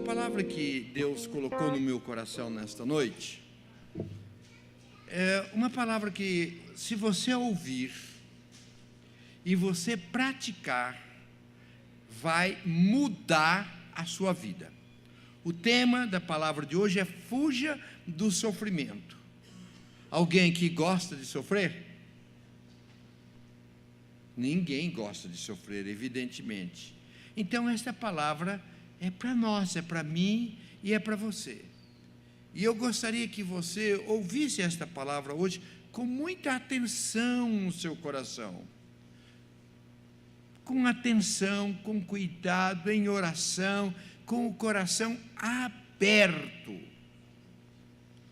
palavra que Deus colocou no meu coração nesta noite é uma palavra que, se você ouvir e você praticar, vai mudar a sua vida. O tema da palavra de hoje é: fuja do sofrimento. Alguém aqui gosta de sofrer? Ninguém gosta de sofrer, evidentemente. Então esta palavra é para nós, é para mim e é para você. E eu gostaria que você ouvisse esta palavra hoje com muita atenção no seu coração. Com atenção, com cuidado, em oração, com o coração aberto.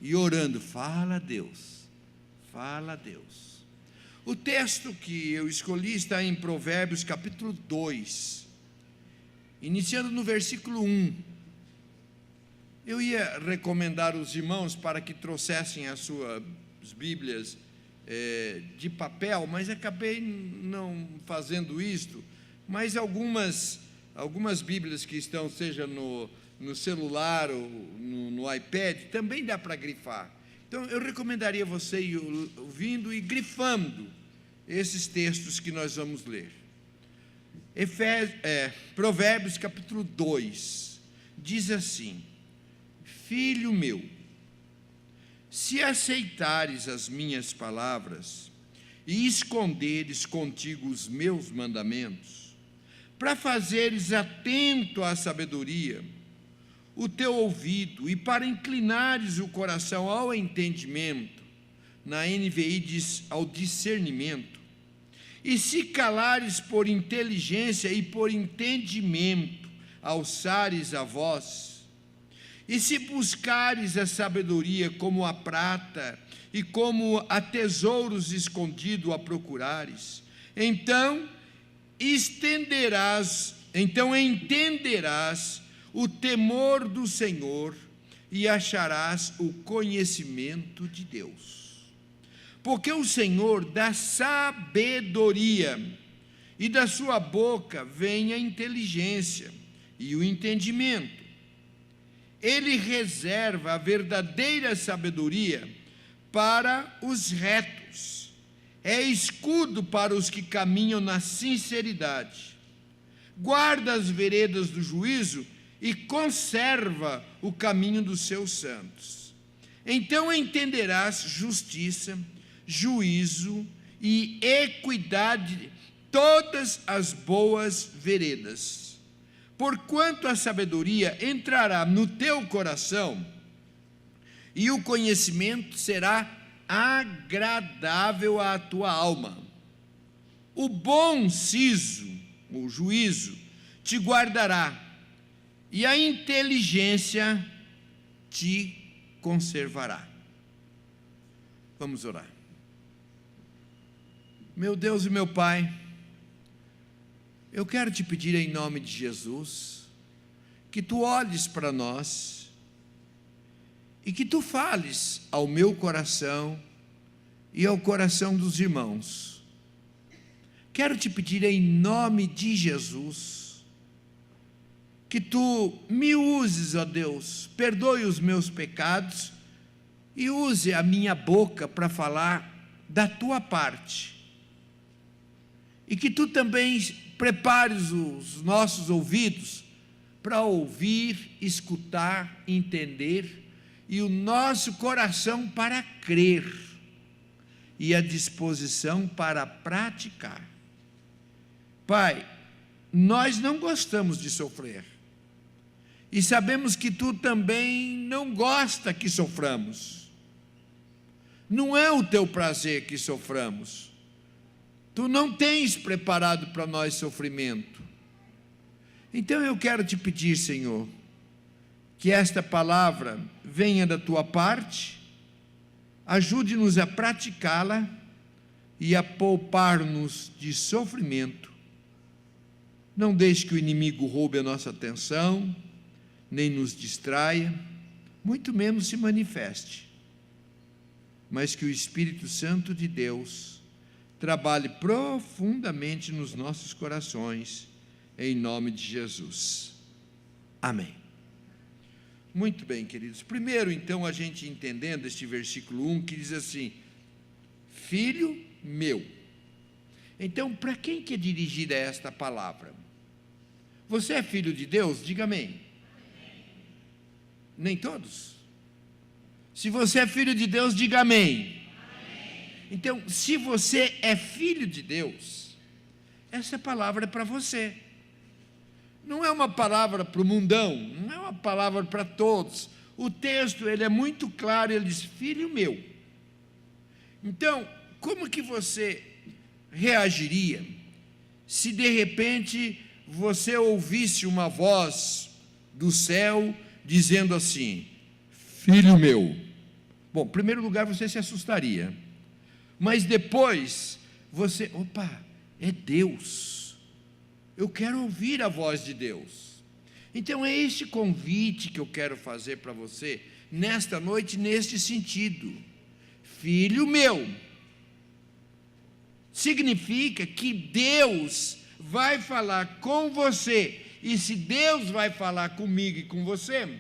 E orando, fala a Deus, fala a Deus. O texto que eu escolhi está em Provérbios capítulo 2, iniciando no versículo 1. Eu ia recomendar aos irmãos para que trouxessem as suas Bíblias de papel, mas acabei não fazendo isto. Mas algumas Bíblias que estão, seja no celular ou no iPad, também dá para grifar. Então eu recomendaria você ir ouvindo e grifando esses textos que nós vamos ler. Provérbios capítulo 2 diz assim: Filho meu, se aceitares as minhas palavras e esconderes contigo os meus mandamentos, para fazeres atento à sabedoria o teu ouvido e para inclinares o coração ao entendimento, na NVI diz ao discernimento, e se calares por inteligência e por entendimento, alçares a voz, e se buscares a sabedoria como a prata e como a tesouros escondido a procurares, então entenderás o temor do Senhor e acharás o conhecimento de Deus. Porque o Senhor dá sabedoria, e da sua boca vem a inteligência e o entendimento. Ele reserva a verdadeira sabedoria para os retos, é escudo para os que caminham na sinceridade. Guarda as veredas do juízo e conserva o caminho dos seus santos. Então entenderás justiça, juízo e equidade, todas as boas veredas. Porquanto a sabedoria entrará no teu coração, e o conhecimento será agradável à tua alma. O bom siso, o juízo, te guardará, e a inteligência te conservará. Vamos orar. Meu Deus e meu Pai, eu quero te pedir em nome de Jesus, que tu olhes para nós e que tu fales ao meu coração e ao coração dos irmãos. Quero te pedir em nome de Jesus, que tu me uses, ó Deus, perdoe os meus pecados e use a minha boca para falar da tua parte. E que tu também prepares os nossos ouvidos para ouvir, escutar, entender, e o nosso coração para crer, e a disposição para praticar. Pai, nós não gostamos de sofrer, e sabemos que tu também não gosta que soframos. Não é o teu prazer que soframos. Tu não tens preparado para nós sofrimento. Então eu quero te pedir, Senhor, que esta palavra venha da tua parte, ajude-nos a praticá-la e a poupar-nos de sofrimento. Não deixe que o inimigo roube a nossa atenção, nem nos distraia, muito menos se manifeste, mas que o Espírito Santo de Deus trabalhe profundamente nos nossos corações, em nome de Jesus. Amém. Muito bem, queridos. Primeiro, então, a gente entendendo este versículo 1, que diz assim: filho meu. Então, para quem que é dirigida esta palavra? Você é filho de Deus? Diga amém. Nem todos? Se você é filho de Deus, diga amém. Então, se você é filho de Deus, essa palavra é para você. Não é uma palavra para o mundão, não é uma palavra para todos. O texto, ele é muito claro, ele diz: filho meu. Então, como que você reagiria se de repente você ouvisse uma voz do céu dizendo assim: filho meu? Bom, em primeiro lugar você se assustaria, mas depois você, opa, é Deus. Eu quero ouvir a voz de Deus. Então é este convite que eu quero fazer para você nesta noite, neste sentido. Filho meu, significa que Deus vai falar com você, e se Deus vai falar comigo e com você,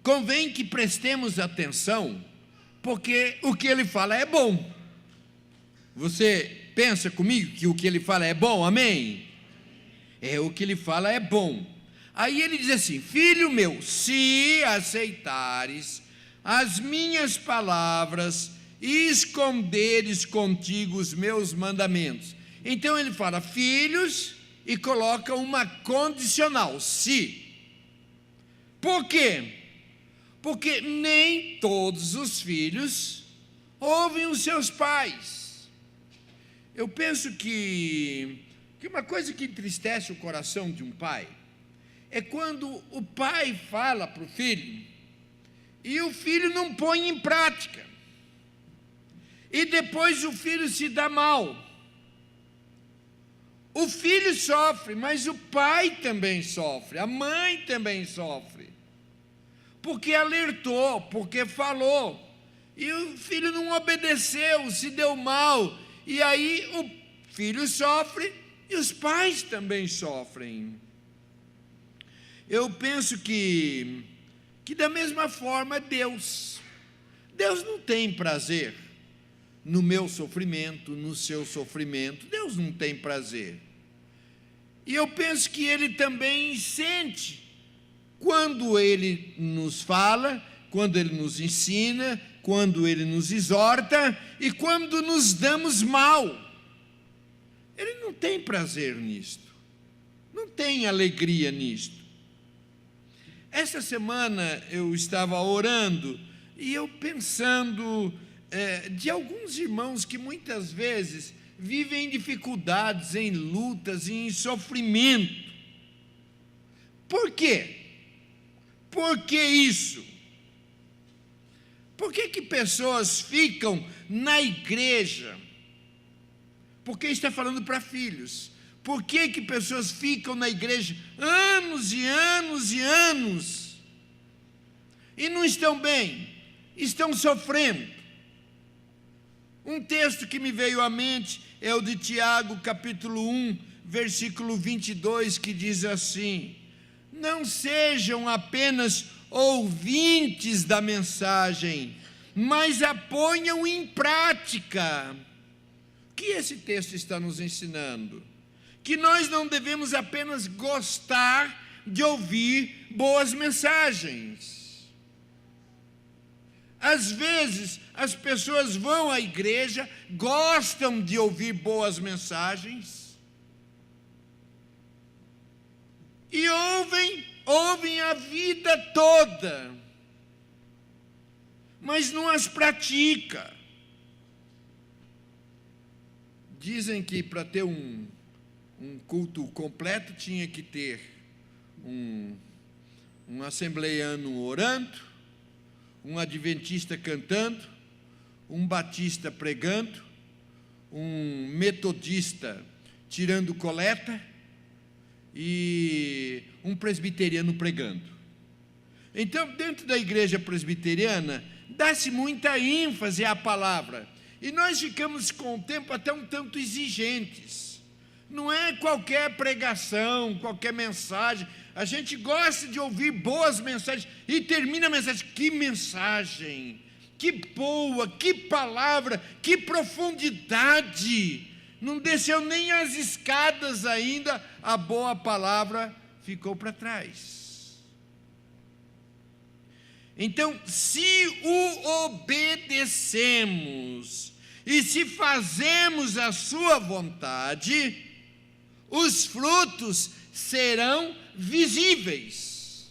convém que prestemos atenção, porque o que Ele fala é bom. Você pensa comigo que o que Ele fala é bom, amém? O que Ele fala é bom. Aí Ele diz assim: filho meu, se aceitares as minhas palavras e esconderes contigo os meus mandamentos. Então Ele fala filhos e coloca uma condicional, se. Por quê? Porque nem todos os filhos ouvem os seus pais. Eu penso que uma coisa que entristece o coração de um pai é quando o pai fala para o filho e o filho não põe em prática, e depois o filho se dá mal. O filho sofre, mas o pai também sofre, a mãe também sofre, porque alertou, porque falou, e o filho não obedeceu, se deu mal, e aí o filho sofre e os pais também sofrem. Eu penso que da mesma forma Deus não tem prazer no meu sofrimento, no seu sofrimento. Deus não tem prazer. E eu penso que Ele também sente quando Ele nos fala, quando Ele nos ensina, quando Ele nos exorta e quando nos damos mal. Ele não tem prazer nisto, não tem alegria nisto. Essa semana eu estava orando e eu pensando de alguns irmãos que muitas vezes vivem em dificuldades, em lutas, em sofrimento. Por quê? Por que isso? Por que pessoas ficam na igreja? Porque está falando para filhos. Por que pessoas ficam na igreja anos e anos e anos e não estão bem, estão sofrendo? Um texto que me veio à mente é o de Tiago, capítulo 1, versículo 22, que diz assim: não sejam apenas ouvintes da mensagem, mas a ponham em prática. O que esse texto está nos ensinando? Que nós não devemos apenas gostar de ouvir boas mensagens. Às vezes, as pessoas vão à igreja, gostam de ouvir boas mensagens, e ouvem a vida toda, mas não as pratica. Dizem que para ter um culto completo tinha que ter um assembleiano orando, um adventista cantando, um batista pregando, um metodista tirando coleta e um presbiteriano pregando. Então, dentro da igreja presbiteriana, dá-se muita ênfase à palavra, e nós ficamos com o tempo até um tanto exigentes. Não é qualquer pregação, qualquer mensagem. A gente gosta de ouvir boas mensagens e termina a mensagem. Que mensagem, que boa, que palavra, que profundidade. Não desceu nem as escadas ainda, a boa palavra ficou para trás. Então, se o obedecemos e se fazemos a sua vontade, os frutos serão visíveis.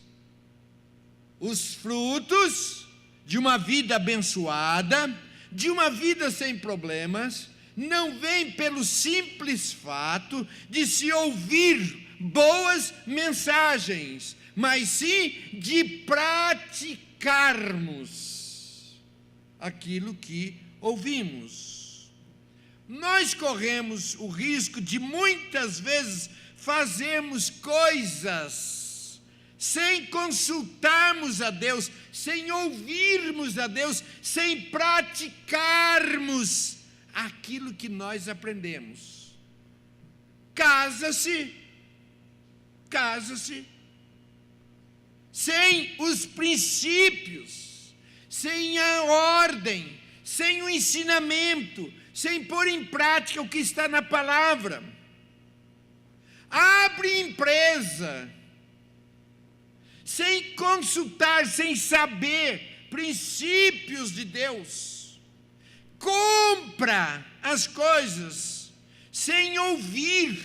Os frutos de uma vida abençoada, de uma vida sem problemas, não vêm pelo simples fato de se ouvir boas mensagens, mas sim de praticarmos aquilo que ouvimos. Nós corremos o risco de muitas vezes fazermos coisas sem consultarmos a Deus, sem ouvirmos a Deus, sem praticarmos aquilo que nós aprendemos. Casa-se, sem os princípios, sem a ordem, sem o ensinamento, sem pôr em prática o que está na palavra. Abre empresa, sem consultar, sem saber princípios de Deus. Compra as coisas, sem ouvir,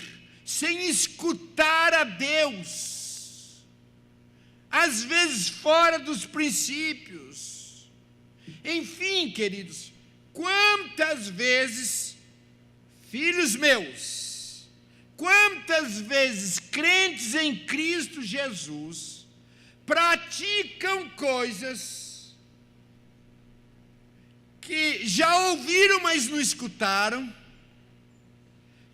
sem escutar a Deus. Às vezes fora dos princípios. Enfim, queridos, quantas vezes, filhos meus, quantas vezes crentes em Cristo Jesus praticam coisas que já ouviram, mas não escutaram,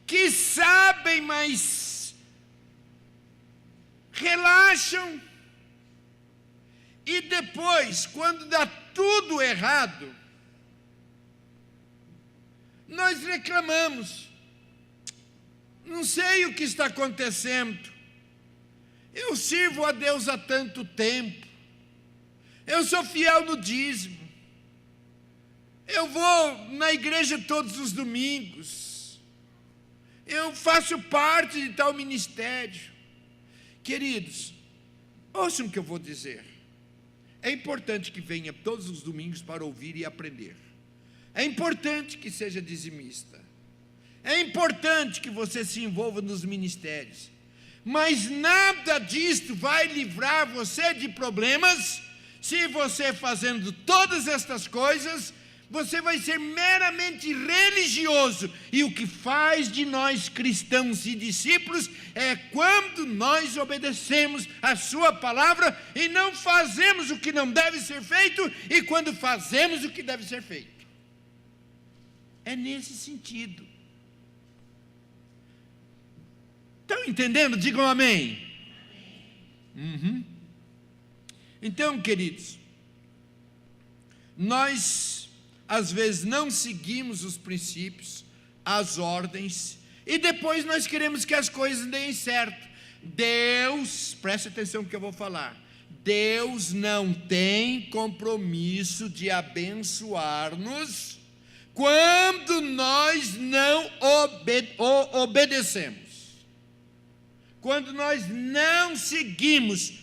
que sabem, mas relaxam, e depois, quando dá tudo errado, nós reclamamos. Não sei o que está acontecendo. Eu sirvo a Deus há tanto tempo. Eu sou fiel no dízimo. Eu vou na igreja todos os domingos. Eu faço parte de tal ministério. Queridos, ouçam o que eu vou dizer. É importante que venha todos os domingos para ouvir e aprender. É importante que seja dizimista. É importante que você se envolva nos ministérios. Mas nada disto vai livrar você de problemas, se você fazendo todas estas coisas, você vai ser meramente religioso. E o que faz de nós cristãos e discípulos é quando nós obedecemos a sua palavra e não fazemos o que não deve ser feito, e quando fazemos o que deve ser feito. É nesse sentido. Estão entendendo? Digam amém. Uhum. Então, queridos, nós às vezes não seguimos os princípios, as ordens, e depois nós queremos que as coisas deem certo. Deus, preste atenção no que eu vou falar, Deus não tem compromisso de abençoar-nos quando nós não obedecemos. Quando nós não seguimos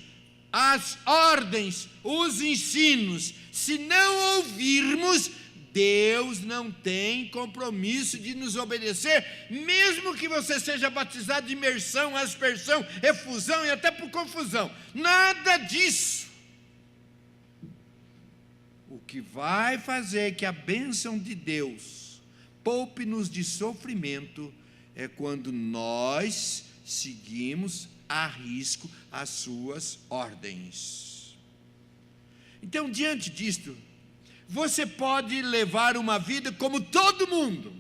as ordens, os ensinos, se não ouvirmos, Deus não tem compromisso de nos obedecer, mesmo que você seja batizado de imersão, aspersão, efusão e até por confusão. Nada disso. O que vai fazer que a bênção de Deus poupe-nos de sofrimento é quando nós seguimos a risco as suas ordens. Então, diante disto, você pode levar uma vida como todo mundo,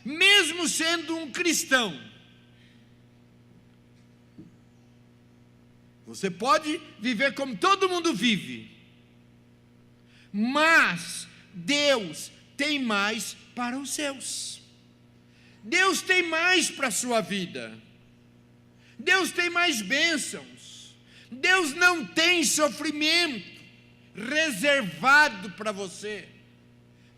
mesmo sendo um cristão. Você pode viver como todo mundo vive, mas Deus tem mais para os seus. Deus tem mais para a sua vida. Deus tem mais bênçãos. Deus não tem sofrimento reservado para você.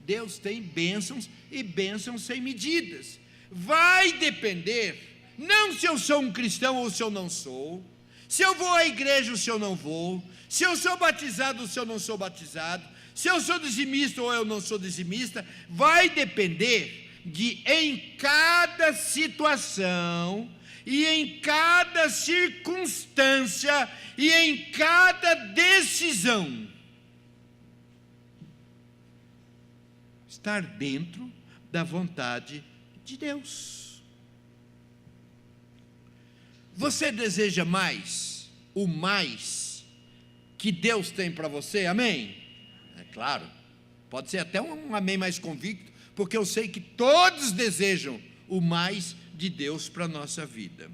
Deus tem bênçãos e bênçãos sem medidas. Vai depender, não se eu sou um cristão ou se eu não sou, se eu vou à igreja ou se eu não vou, se eu sou batizado ou se eu não sou batizado, se eu sou dizimista ou eu não sou dizimista. Vai depender de, em cada situação e em cada circunstância e em cada decisão, estar dentro da vontade de Deus. Você deseja mais, o mais que Deus tem para você? Amém? É claro, pode ser até um amém mais convicto, porque eu sei que todos desejam o mais de Deus para a nossa vida.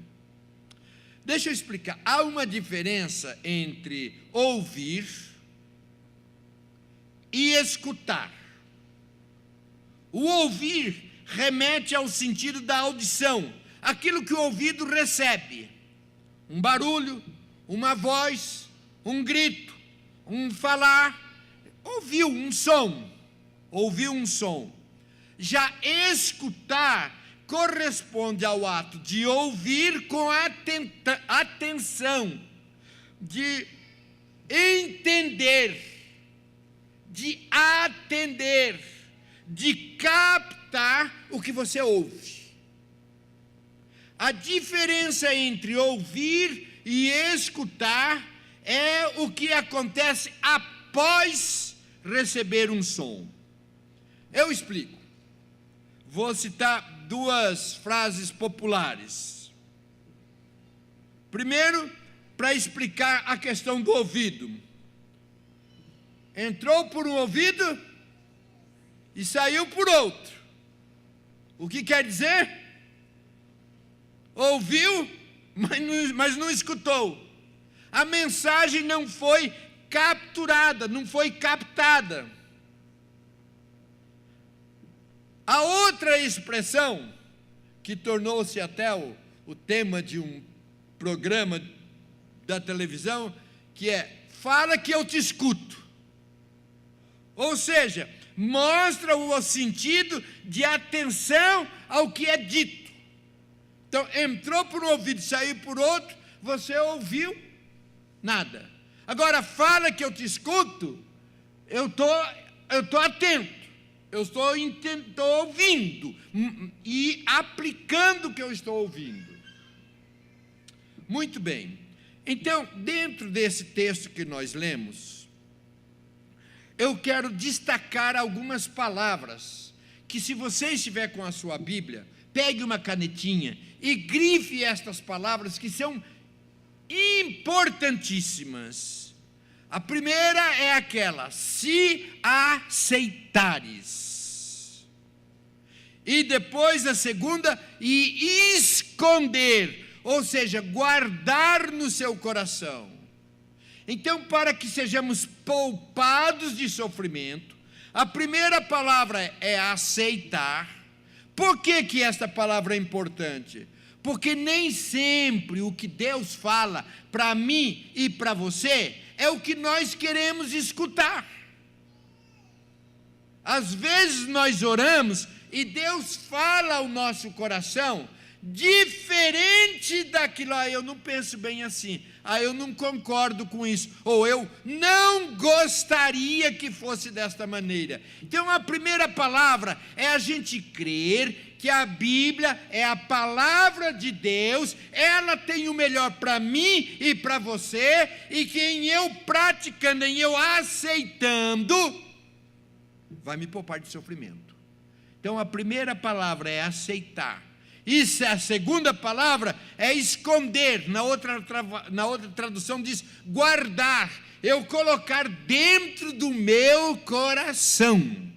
Deixa eu explicar, há uma diferença entre ouvir e escutar. O ouvir remete ao sentido da audição, aquilo que o ouvido recebe, um barulho, uma voz, um grito, um falar, ouviu um som. Já escutar corresponde ao ato de ouvir com atenção, de entender, de atender, de captar o que você ouve. A diferença entre ouvir e escutar é o que acontece após receber um som. Eu explico. Vou citar duas frases populares. Primeiro, para explicar a questão do ouvido. Entrou por um ouvido e saiu por outro. O que quer dizer? Ouviu, mas não escutou. A mensagem não foi capturada, não foi captada. A outra expressão, que tornou-se até o tema de um programa da televisão, que é: fala que eu te escuto. Ou seja, mostra o sentido de atenção ao que é dito. Então, entrou por um ouvido e saiu por outro, você ouviu nada. Agora, fala que eu te escuto, eu estou atento, eu estou ouvindo e aplicando o que eu estou ouvindo. Muito bem. Então, dentro desse texto que nós lemos, eu quero destacar algumas palavras, que se você estiver com a sua Bíblia, pegue uma canetinha e grife estas palavras que são importantíssimas. A primeira é aquela: se aceitares. E depois a segunda: e esconder, ou seja, guardar no seu coração. Então, para que sejamos poupados de sofrimento, a primeira palavra é aceitar. Por que esta palavra é importante? Porque nem sempre o que Deus fala para mim e para você é o que nós queremos escutar. Às vezes nós oramos e Deus fala ao nosso coração diferente daquilo. Eu não penso bem assim, eu não concordo com isso, ou eu não gostaria que fosse desta maneira. Então a primeira palavra é a gente crer que a Bíblia é a palavra de Deus, ela tem o melhor para mim e para você, e que em eu praticando, em eu aceitando, vai me poupar de sofrimento. Então a primeira palavra é aceitar. Isso, a segunda palavra é esconder. Na outra tradução diz guardar. Eu colocar dentro do meu coração.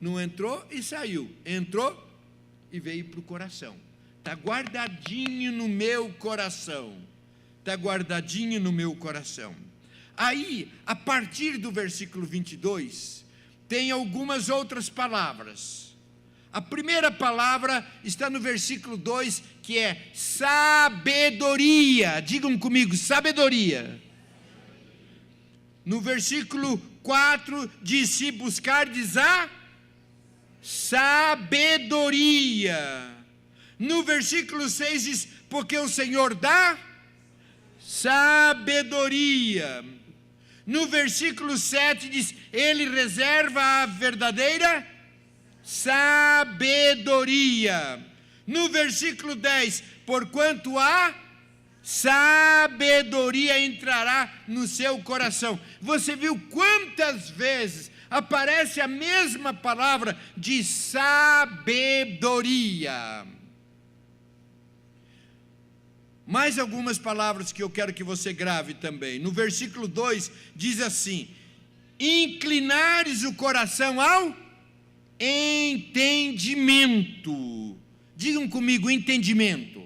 Não entrou e saiu. Entrou e veio para o coração. Está guardadinho no meu coração. Está guardadinho no meu coração. Aí, a partir do versículo 22, tem algumas outras palavras. A primeira palavra está no versículo 2, que é sabedoria. Digam comigo, sabedoria. No versículo 4 diz: se buscardes a sabedoria. No versículo 6 diz: porque o Senhor dá sabedoria. No versículo 7 diz: ele reserva a verdadeira sabedoria. No versículo 10: porquanto a sabedoria entrará no seu coração. Você viu quantas vezes aparece a mesma palavra de sabedoria? Mais algumas palavras que eu quero que você grave também. No versículo 2 diz assim: inclinares o coração ao entendimento. Digam comigo, entendimento.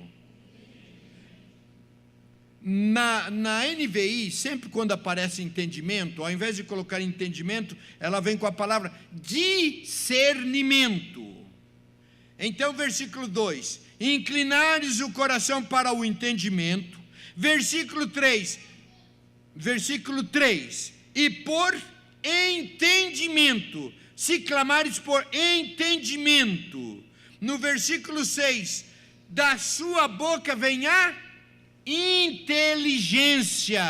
Na NVI, sempre quando aparece entendimento, ao invés de colocar entendimento, ela vem com a palavra discernimento. Então, versículo 2: inclinares o coração para o entendimento. Versículo 3: e por entendimento, se clamares por entendimento. No versículo 6: da sua boca vem a inteligência.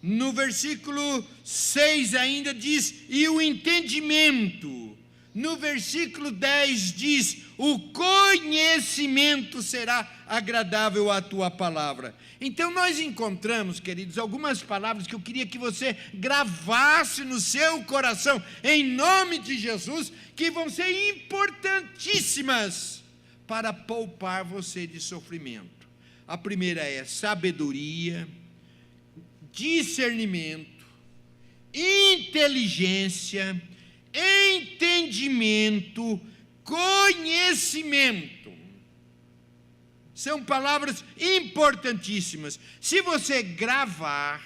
No versículo 6 ainda diz: e o entendimento. No versículo 10 diz: o conhecimento será agradável à tua palavra. Então nós encontramos, queridos, algumas palavras que eu queria que você gravasse no seu coração, em nome de Jesus, que vão ser importantíssimas para poupar você de sofrimento. A primeira é sabedoria, discernimento, inteligência, entendimento, conhecimento. São palavras importantíssimas. Se você gravar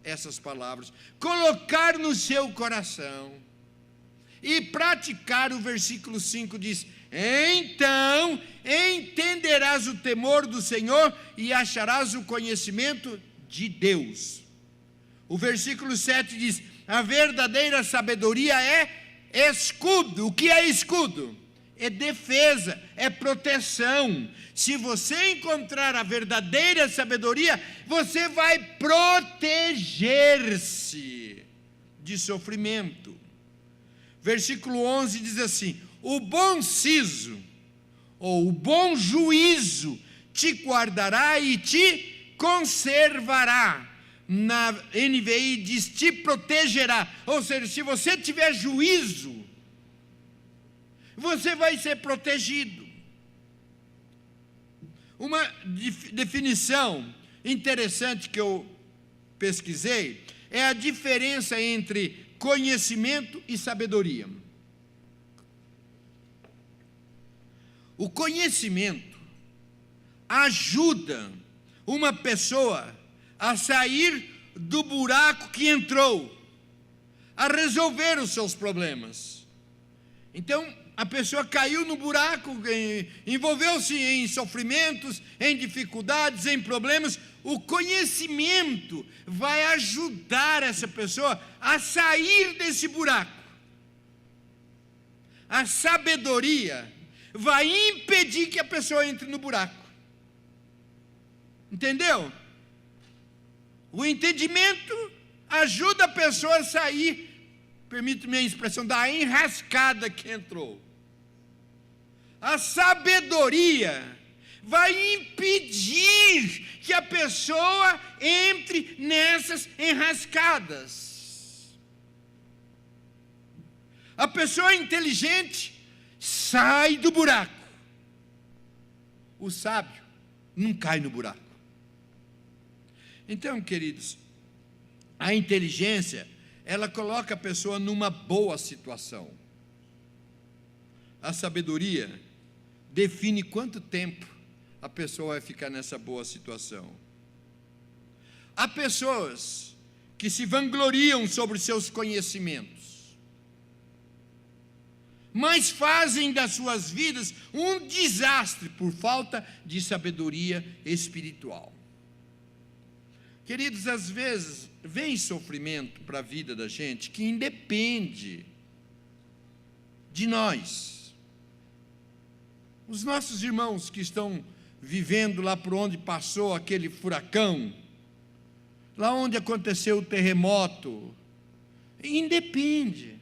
essas palavras, colocar no seu coração e praticar, o versículo 5 diz: então entenderás o temor do Senhor e acharás o conhecimento de Deus. O versículo 7 diz: a verdadeira sabedoria é escudo. O que é escudo? É defesa, é proteção. Se você encontrar a verdadeira sabedoria, você vai proteger-se de sofrimento. Versículo 11 diz assim: o bom siso, ou o bom juízo, te guardará e te conservará. Na NVI diz: te protegerá. Ou seja, se você tiver juízo, você vai ser protegido. Uma definição interessante que eu pesquisei é a diferença entre conhecimento e sabedoria. O conhecimento ajuda uma pessoa a sair do buraco que entrou, a resolver os seus problemas. Então, a pessoa caiu no buraco, envolveu-se em sofrimentos, em dificuldades, em problemas. O conhecimento vai ajudar essa pessoa a sair desse buraco. A sabedoria vai impedir que a pessoa entre no buraco. Entendeu? O entendimento ajuda a pessoa a sair, permite-me a expressão, da enrascada que entrou. A sabedoria vai impedir que a pessoa entre nessas enrascadas. A pessoa inteligente sai do buraco. O sábio não cai no buraco. Então, queridos, a inteligência, ela coloca a pessoa numa boa situação. A sabedoria define quanto tempo a pessoa vai ficar nessa boa situação. Há pessoas que se vangloriam sobre seus conhecimentos. mas fazem das suas vidas um desastre por falta de sabedoria espiritual. Queridos, às vezes vem sofrimento para a vida da gente que independe de nós. Os nossos irmãos que estão vivendo lá por onde passou aquele furacão, lá onde aconteceu o terremoto, independe.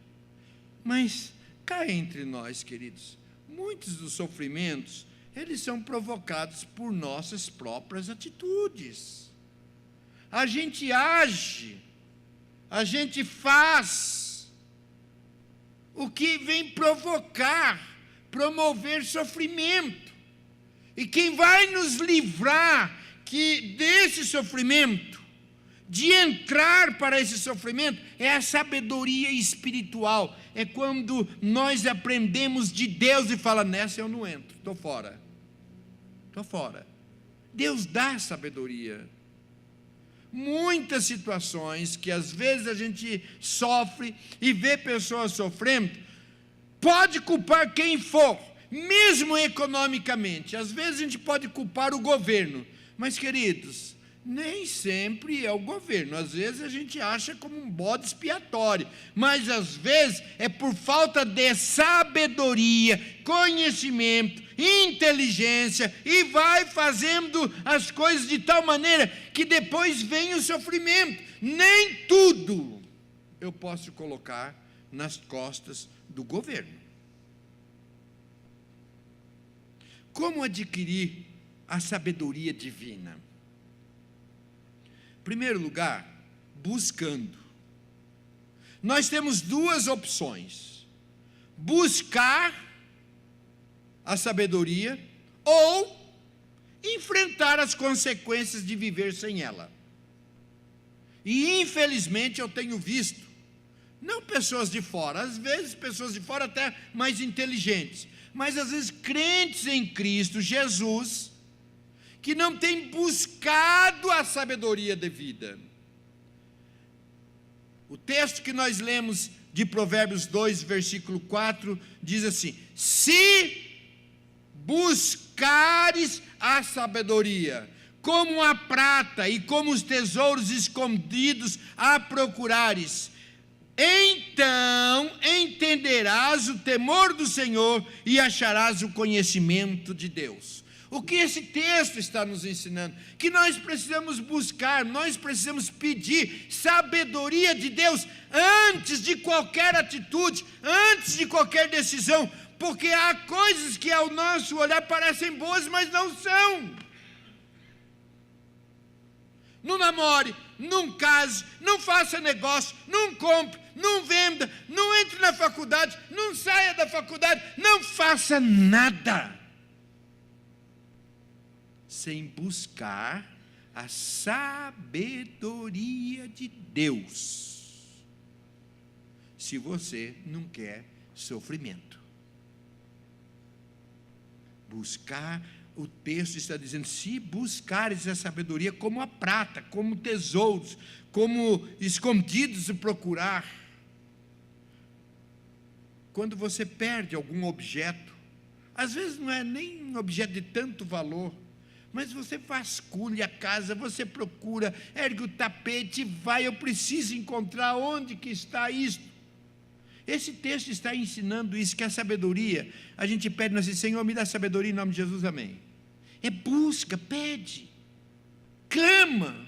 Mas cá entre nós, queridos, muitos dos sofrimentos, eles são provocados por nossas próprias atitudes. A gente age, a gente faz o que vem promover sofrimento. E quem vai nos livrar desse sofrimento, de entrar para esse sofrimento, é a sabedoria espiritual. É quando nós aprendemos de Deus e fala, nessa eu não entro, estou fora. Estou fora. Deus dá sabedoria. Muitas situações que às vezes a gente sofre e vê pessoas sofrendo, pode culpar quem for, mesmo economicamente. Às vezes a gente pode culpar o governo, mas queridos, nem sempre é o governo. Às vezes a gente acha como um bode expiatório, mas às vezes é por falta de sabedoria, conhecimento, inteligência, e vai fazendo as coisas de tal maneira que depois vem o sofrimento. Nem tudo eu posso colocar nas costas do governo. Como adquirir a sabedoria divina? Em primeiro lugar, buscando. Nós temos duas opções: buscar a sabedoria ou enfrentar as consequências de viver sem ela. E infelizmente eu tenho visto, não pessoas de fora, às vezes pessoas de fora até mais inteligentes, mas às vezes crentes em Cristo Jesus, que não têm buscado a sabedoria devida. O texto que nós lemos de Provérbios 2, versículo 4, diz assim: se buscares a sabedoria, como a prata e como os tesouros escondidos a procurares, então entenderás o temor do Senhor e acharás o conhecimento de Deus. O que esse texto está nos ensinando? Que nós precisamos buscar, nós precisamos pedir sabedoria de Deus antes de qualquer atitude, antes de qualquer decisão, porque há coisas que ao nosso olhar parecem boas, mas não são. Não namore, não case, não faça negócio, não compre, não venda, não entre na faculdade, não saia da faculdade, não faça nada sem buscar a sabedoria de Deus, se você não quer sofrimento. Buscar, o texto está dizendo, se buscares a sabedoria como a prata, como tesouros, como escondidos de procurar. Quando você perde algum objeto, às vezes não é nem um objeto de tanto valor, mas você vasculha a casa, você procura, ergue o tapete e vai, eu preciso encontrar onde que está isto. Esse texto está ensinando isso, que a sabedoria, a gente pede, nós dizemos, Senhor, me dá sabedoria em nome de Jesus, amém. É busca, pede, clama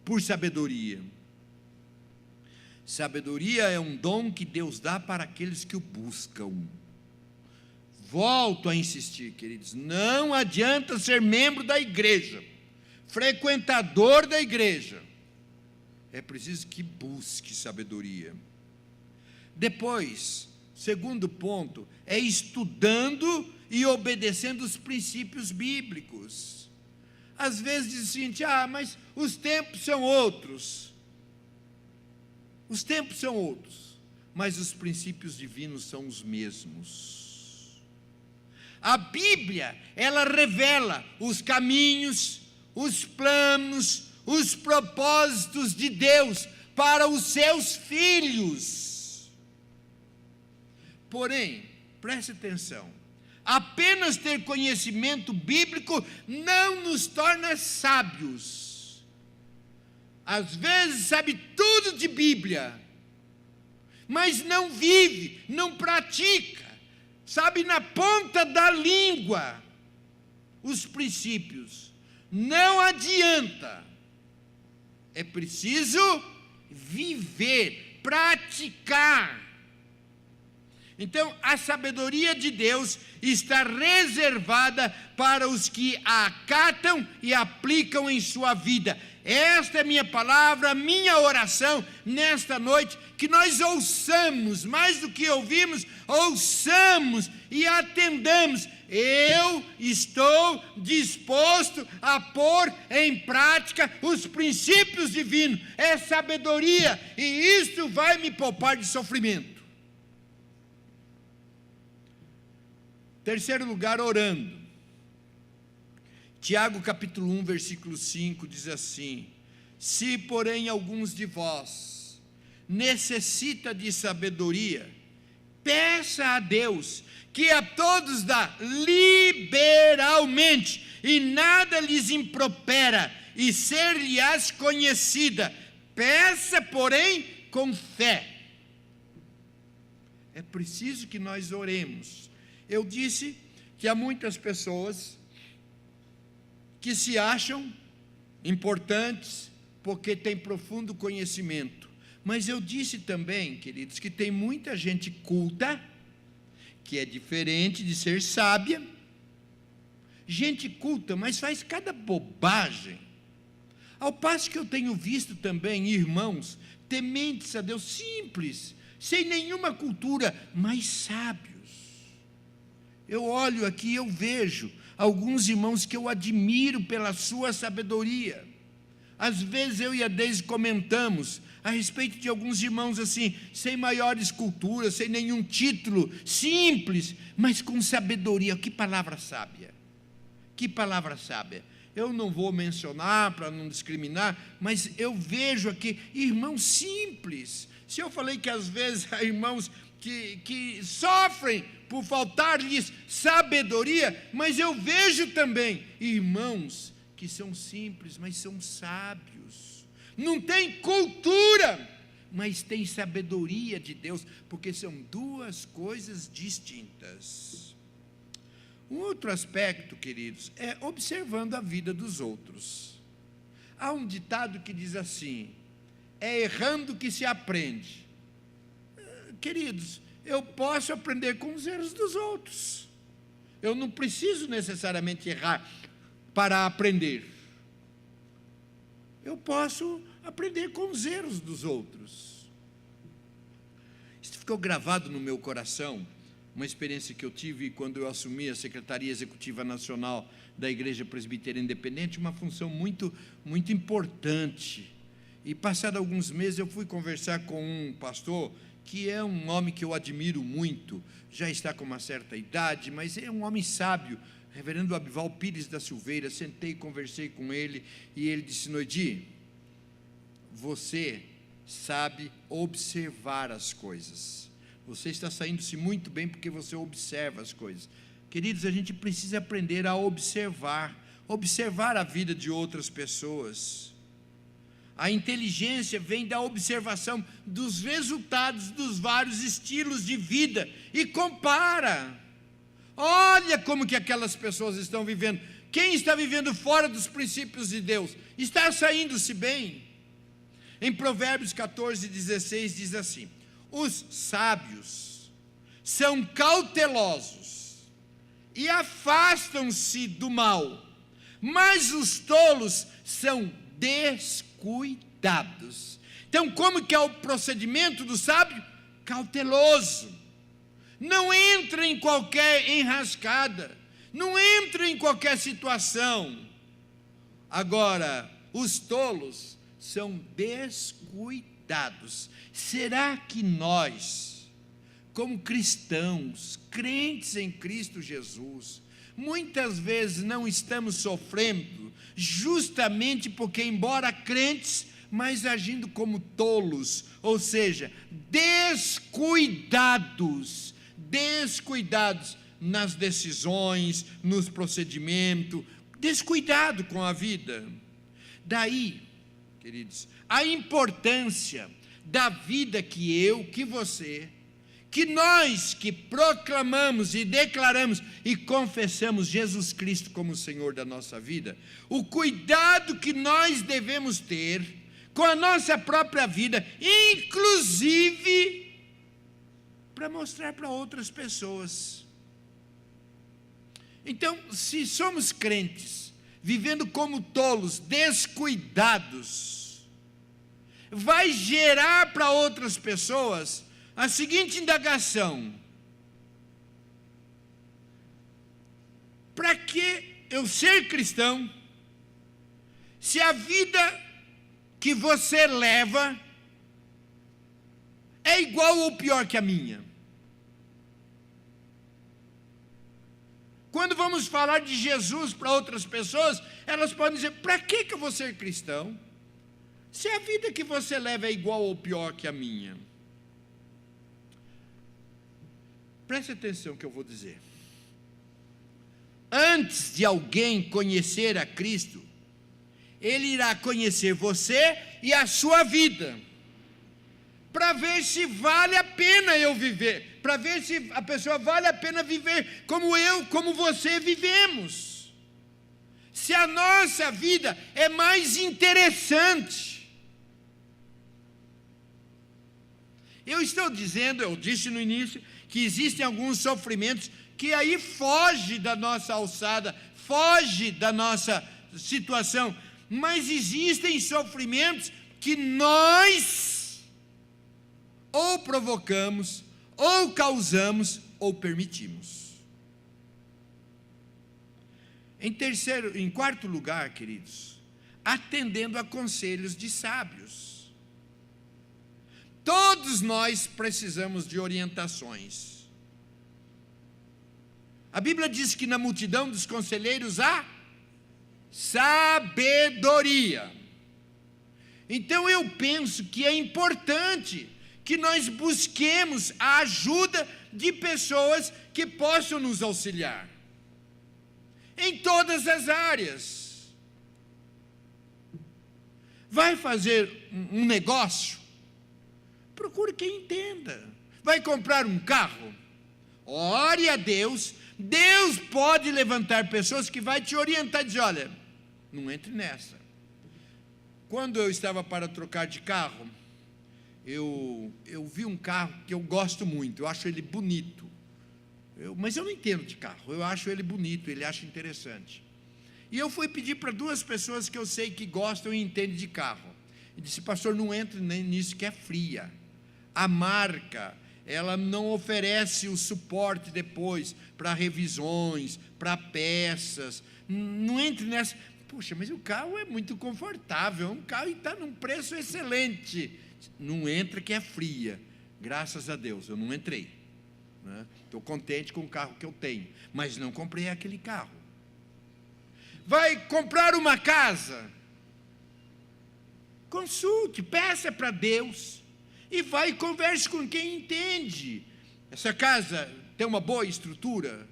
por sabedoria. Sabedoria é um dom que Deus dá para aqueles que o buscam. Volto a insistir, queridos, não adianta ser membro da igreja, frequentador da igreja, é preciso que busque sabedoria. Depois, segundo ponto, é estudando e obedecendo os princípios bíblicos. Às vezes diz o seguinte, mas os tempos são outros. Os tempos são outros, mas os princípios divinos são os mesmos. A Bíblia, ela revela os caminhos, os planos, os propósitos de Deus para os seus filhos. Porém, preste atenção, apenas ter conhecimento bíblico não nos torna sábios. Às vezes sabe tudo de Bíblia, mas não vive, não pratica, sabe na ponta da língua os princípios. Não adianta, é preciso viver, praticar. Então, a sabedoria de Deus está reservada para os que a acatam e aplicam em sua vida. Esta é minha palavra, minha oração nesta noite, que nós ouçamos, mais do que ouvimos, ouçamos e atendamos. Eu estou disposto a pôr em prática os princípios divinos, é sabedoria, e isso vai me poupar de sofrimento. Terceiro lugar, orando. Tiago capítulo 1, versículo 5 diz assim: se porém alguns de vós necessita de sabedoria, peça a Deus, que a todos dá liberalmente, e nada lhes impropera, e ser-lhe-ás conhecida. Peça, porém, com fé. É preciso que nós oremos. Eu disse que há muitas pessoas que se acham importantes porque têm profundo conhecimento. Mas eu disse também, queridos, que tem muita gente culta, que é diferente de ser sábia. Gente culta, mas faz cada bobagem. Ao passo que eu tenho visto também irmãos tementes a Deus, simples, sem nenhuma cultura, mas sábios. Eu olho aqui e eu vejo alguns irmãos que eu admiro pela sua sabedoria. Às vezes eu e a Deise comentamos a respeito de alguns irmãos assim, sem maiores culturas, sem nenhum título, simples, mas com sabedoria. Que palavra sábia! Que palavra sábia! Eu não vou mencionar para não discriminar, mas eu vejo aqui irmãos simples. Se eu falei que às vezes há irmãos que sofrem por faltar-lhes sabedoria, mas eu vejo também irmãos que são simples, mas são sábios, não tem cultura, mas tem sabedoria de Deus, porque são duas coisas distintas. Um outro aspecto, queridos, é observando a vida dos outros. Há um ditado que diz assim: é errando que se aprende. Queridos, eu posso aprender com os erros dos outros. Eu não preciso necessariamente errar para aprender. Eu posso aprender com os erros dos outros. Isso ficou gravado no meu coração, uma experiência que eu tive quando eu assumi a Secretaria Executiva Nacional da Igreja Presbiteriana Independente, uma função muito, muito importante. E passados alguns meses eu fui conversar com um pastor, que é um homem que eu admiro muito, já está com uma certa idade, mas é um homem sábio, reverendo Abival Pires da Silveira. Sentei e conversei com ele, e ele disse: Noedi, você sabe observar as coisas, você está saindo-se muito bem porque você observa as coisas. Queridos, a gente precisa aprender a observar a vida de outras pessoas. A inteligência vem da observação dos resultados dos vários estilos de vida e compara. Olha como que aquelas pessoas estão vivendo. Quem está vivendo fora dos princípios de Deus está saindo-se bem. Em Provérbios 14:16 diz assim: os sábios são cautelosos e afastam-se do mal, mas os tolos são descuidados. Então, como que é o procedimento do sábio? Cauteloso. Não entra em qualquer enrascada, não entra em qualquer situação. Agora, os tolos são descuidados. Será que nós, como cristãos, crentes em Cristo Jesus, muitas vezes não estamos sofrendo justamente porque, embora crentes, mas agindo como tolos, ou seja, descuidados, descuidados nas decisões, nos procedimentos, descuidado com a vida. Daí, queridos, a importância da vida que você, que nós que proclamamos e declaramos e confessamos Jesus Cristo como o Senhor da nossa vida, o cuidado que nós devemos ter com a nossa própria vida, inclusive para mostrar para outras pessoas. Então, se somos crentes, vivendo como tolos, descuidados, vai gerar para outras pessoas a seguinte indagação: para que eu ser cristão, se a vida que você leva é igual ou pior que a minha? Quando vamos falar de Jesus para outras pessoas, elas podem dizer: para que eu vou ser cristão, se a vida que você leva é igual ou pior que a minha? Preste atenção no que eu vou dizer. Antes de alguém conhecer a Cristo, ele irá conhecer você e a sua vida, para ver se vale a pena eu viver, para ver se a pessoa vale a pena viver como eu, como você vivemos, se a nossa vida é mais interessante. Eu estou dizendo, eu disse no início, que existem alguns sofrimentos que aí foge da nossa alçada, foge da nossa situação, mas existem sofrimentos que nós ou provocamos, ou causamos, ou permitimos. Em quarto lugar, queridos, atendendo a conselhos de sábios. Todos nós precisamos de orientações. A Bíblia diz que na multidão dos conselheiros há sabedoria. Então eu penso que é importante que nós busquemos a ajuda de pessoas que possam nos auxiliar em todas as áreas. Vai fazer um negócio? Procure quem entenda. Vai comprar um carro? Ore a Deus. Deus pode levantar pessoas que vai te orientar e dizer: olha, não entre nessa. Quando eu estava para trocar de carro, eu vi um carro que eu gosto muito, eu acho ele bonito, mas eu não entendo de carro, eu acho ele bonito, ele acha interessante. E eu fui pedir para duas pessoas que eu sei que gostam e entendem de carro, e disse: pastor, não entre nem nisso que é fria. A marca, ela não oferece o suporte depois para revisões, para peças, não entre nessa. Puxa, mas o carro é muito confortável, um carro está num preço excelente. Não entra que é fria. Graças a Deus, eu não entrei, né? Estou contente com o carro que eu tenho, mas não comprei aquele carro. Vai comprar uma casa? Consulte, peça para Deus, e vai e converse com quem entende. Essa casa tem uma boa estrutura?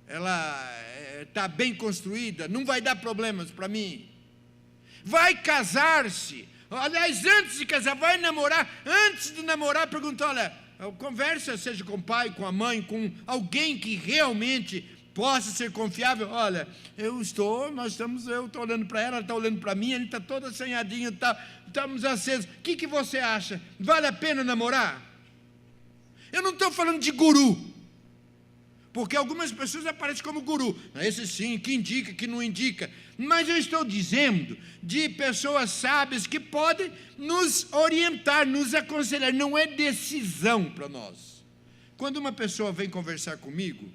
Ela está bem construída? Não vai dar problemas para mim? Vai casar-se? Aliás, antes de casar, vai namorar. Antes de namorar, pergunta: olha, conversa, seja com o pai, com a mãe, com alguém que realmente possa ser confiável. Olha, eu estou olhando para ela está olhando para mim, ele está todo assanhadinho, estamos acesos. O que você acha? Vale a pena namorar? Eu não estou falando de guru, porque algumas pessoas aparecem como guru, esse sim, que indica, que não indica, mas eu estou dizendo de pessoas sábias que podem nos orientar, nos aconselhar. Não é decisão para nós. Quando uma pessoa vem conversar comigo,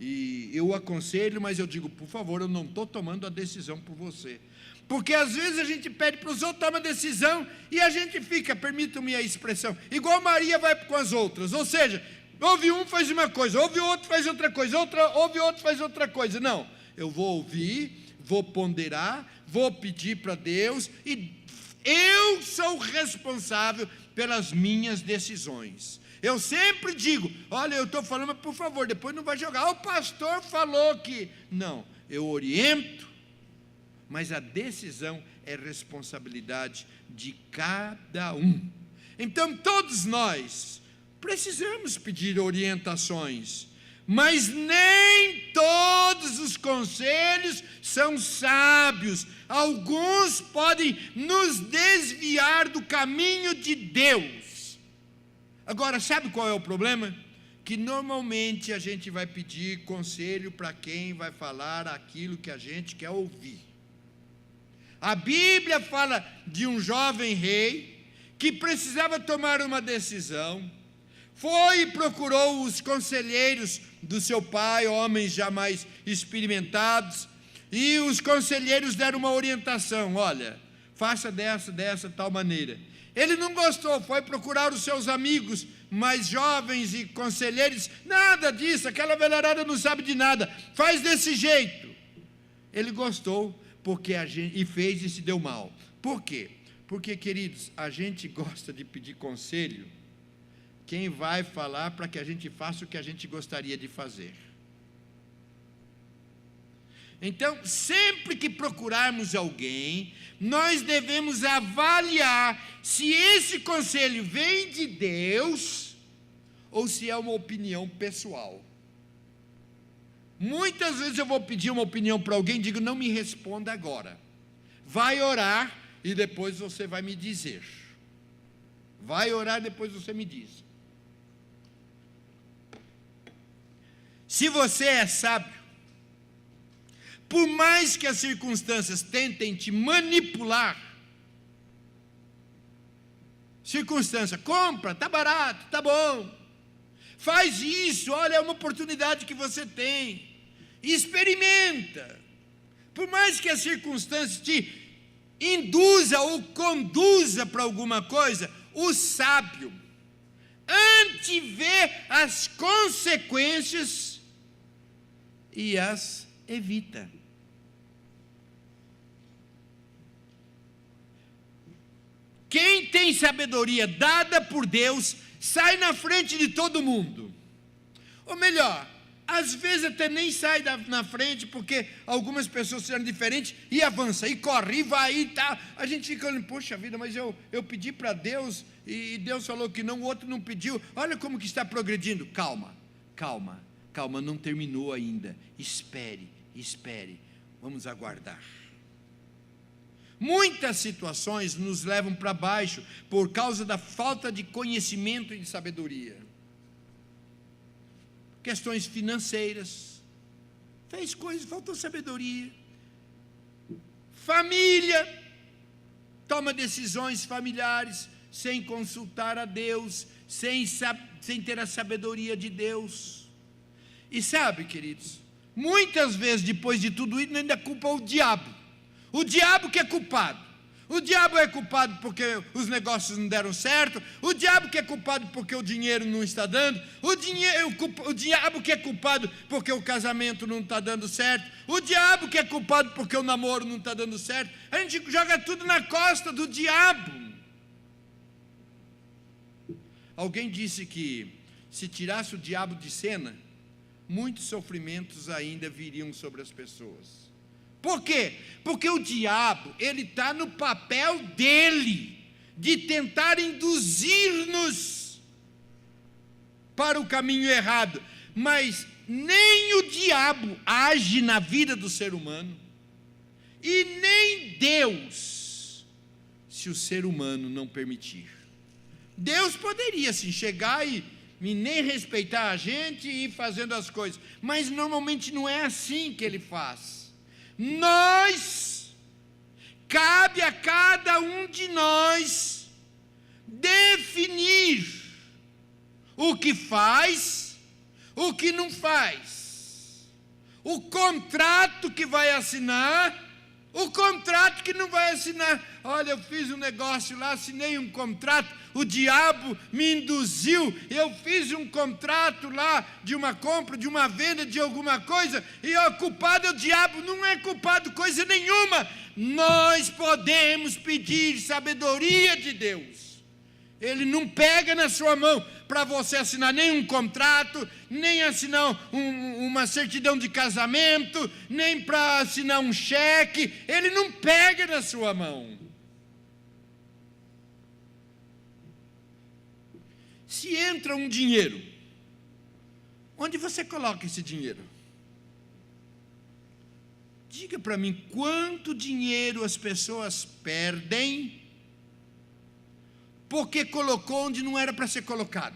e eu aconselho, mas eu digo: por favor, eu não estou tomando a decisão por você, porque às vezes a gente pede para os outros tomar decisão, e a gente fica, permitam-me a expressão, igual Maria vai com as outras, ou seja, ouve um, faz uma coisa, ouve outro, faz outra coisa, ouve outro, faz outra coisa. Não, eu vou ouvir, vou ponderar, vou pedir para Deus, e Eu sou responsável pelas minhas decisões. Eu sempre digo, olha, eu estou falando, mas por favor, depois não vai jogar. O pastor falou que... Não, eu oriento, mas a decisão é responsabilidade de cada um. Então, todos nós precisamos pedir orientações, mas nem todos os conselhos são sábios. Alguns podem nos desviar do caminho de Deus. Agora, sabe qual é o problema? Que normalmente a gente vai pedir conselho para quem vai falar aquilo que a gente quer ouvir. A Bíblia fala de um jovem rei que precisava tomar uma decisão. Foi e procurou os conselheiros do seu pai, homens já mais experimentados, e os conselheiros deram uma orientação: olha, faça dessa tal maneira. Ele não gostou, foi procurar os seus amigos mais jovens e conselheiros: nada disso, aquela velharada não sabe de nada, faz desse jeito. Ele gostou, porque e fez e se deu mal. Por quê? Porque, queridos, a gente gosta de pedir conselho quem vai falar para que a gente faça o que a gente gostaria de fazer. Então, sempre que procurarmos alguém, nós devemos avaliar se esse conselho vem de Deus ou se é uma opinião pessoal. Muitas vezes eu vou pedir uma opinião para alguém e digo: não me responda agora, vai orar e depois você vai me dizer. Vai orar e depois você me diz. Se você é sábio, por mais que as circunstâncias tentem te manipular, circunstância, compra, está barato, está bom, faz isso, olha, é uma oportunidade que você tem, experimenta. Por mais que a circunstância te induza ou conduza para alguma coisa, o sábio antevê as consequências e as evita. Quem tem sabedoria dada por Deus sai na frente de todo mundo. Ou melhor, às vezes até nem sai na frente, porque algumas pessoas fizeram diferente e avança, e corre, e vai, e tá. A gente fica olhando: poxa vida, mas eu pedi para Deus e Deus falou que não, o outro não pediu. Olha como que está progredindo. Calma, não terminou ainda. Espere, vamos aguardar. Muitas situações nos levam para baixo por causa da falta de conhecimento e de sabedoria. Questões financeiras, fez coisas, faltou sabedoria. Família, toma decisões familiares sem consultar a Deus, sem ter a sabedoria de Deus. E sabe, queridos, muitas vezes depois de tudo isso ainda culpa o diabo. O diabo que é culpado. O diabo é culpado porque os negócios não deram certo. O diabo que é culpado porque o dinheiro não está dando. O diabo que é culpado porque o casamento não está dando certo. O diabo que é culpado porque o namoro não está dando certo. A gente joga tudo na costa do diabo. Alguém disse que se tirasse o diabo de cena, muitos sofrimentos ainda viriam sobre as pessoas. Por quê? Porque o diabo, ele está no papel dele, de tentar induzir-nos para o caminho errado. Mas nem o diabo age na vida do ser humano, e nem Deus, se o ser humano não permitir. Deus poderia sim chegar e nem respeitar a gente e ir fazendo as coisas, mas normalmente não é assim que ele faz. Cabe a cada um de nós definir o que faz, o que não faz, o contrato que vai assinar, o contrato que não vai assinar. Olha, eu fiz um negócio lá, assinei um contrato, o diabo me induziu, eu fiz um contrato lá de uma compra, de uma venda de alguma coisa, e o culpado é o diabo. Não é culpado coisa nenhuma. Nós podemos pedir sabedoria de Deus. Ele não pega na sua mão para você assinar nenhum contrato, nem assinar uma certidão de casamento, nem para assinar um cheque. Ele não pega na sua mão. Se entra um dinheiro, onde você coloca esse dinheiro? Diga para mim, quanto dinheiro as pessoas perdem porque colocou onde não era para ser colocado?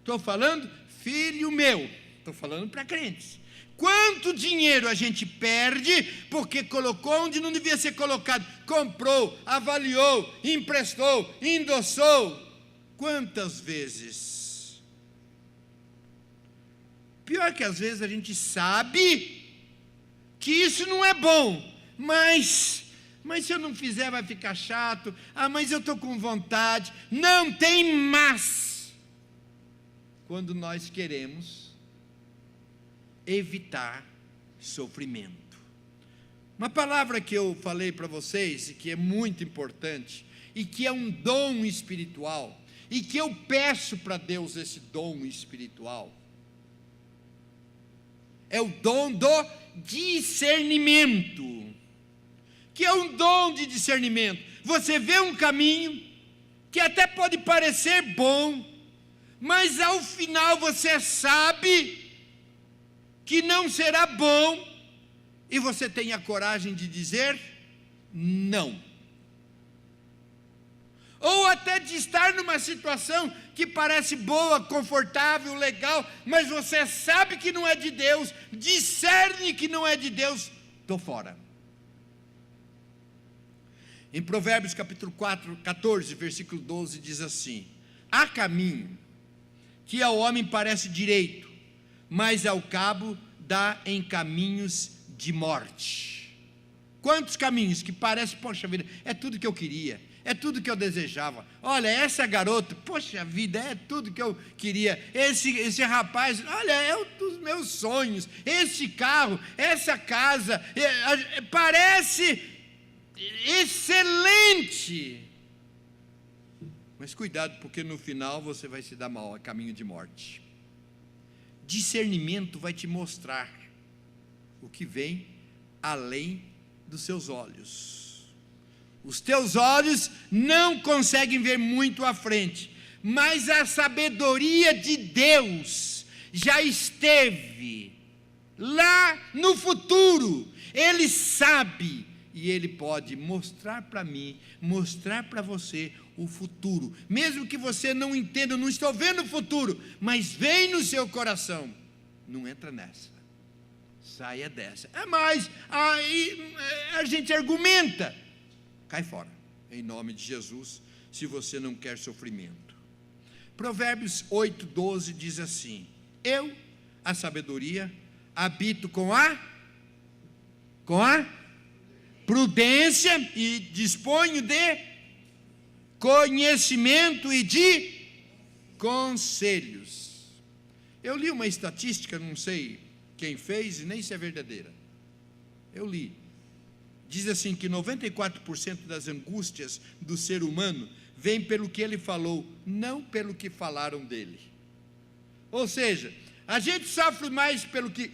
Estou falando, filho meu, estou falando para crentes. Quanto dinheiro a gente perde porque colocou onde não devia ser colocado? Comprou, avaliou, emprestou, endossou. Quantas vezes? Pior que às vezes a gente sabe que isso não é bom, mas se eu não fizer vai ficar chato. Mas eu estou com vontade. Não tem mas. Quando nós queremos evitar sofrimento. Uma palavra que eu falei para vocês e que é muito importante e que é um dom espiritual e que eu peço para Deus esse dom espiritual é o dom do discernimento. Que é um dom de discernimento. Você vê um caminho que até pode parecer bom, mas ao final você sabe que não será bom, e você tem a coragem de dizer não. Ou até de estar numa situação que parece boa, confortável, legal, mas você sabe que não é de Deus, discerne que não é de Deus, estou fora. Em Provérbios capítulo 14, versículo 12, diz assim: há caminho que ao homem parece direito, mas ao cabo dá em caminhos de morte. Quantos caminhos que parece, poxa vida, é tudo que eu queria, é tudo que eu desejava. Olha, essa garota, poxa vida, é tudo que eu queria. Esse rapaz, olha, é um dos meus sonhos. Esse carro, essa casa, parece excelente. Mas cuidado, porque no final você vai se dar mal, é caminho de morte. Discernimento vai te mostrar o que vem além dos seus olhos. Os teus olhos não conseguem ver muito à frente, mas a sabedoria de Deus já esteve lá no futuro. Ele sabe e Ele pode mostrar para mim, mostrar para você o futuro, mesmo que você não entenda. Não estou vendo o futuro, mas vem no seu coração. Não entra nessa, saia dessa. Mas aí a gente argumenta, cai fora, em nome de Jesus, se você não quer sofrimento. Provérbios 8:12 diz assim: eu, a sabedoria, habito com a prudência e disponho de conhecimento e de conselhos. Eu li uma estatística, não sei quem fez e nem se é verdadeira. Eu li. Diz assim que 94% das angústias do ser humano vem pelo que ele falou, não pelo que falaram dele. Ou seja, a gente sofre mais pelo que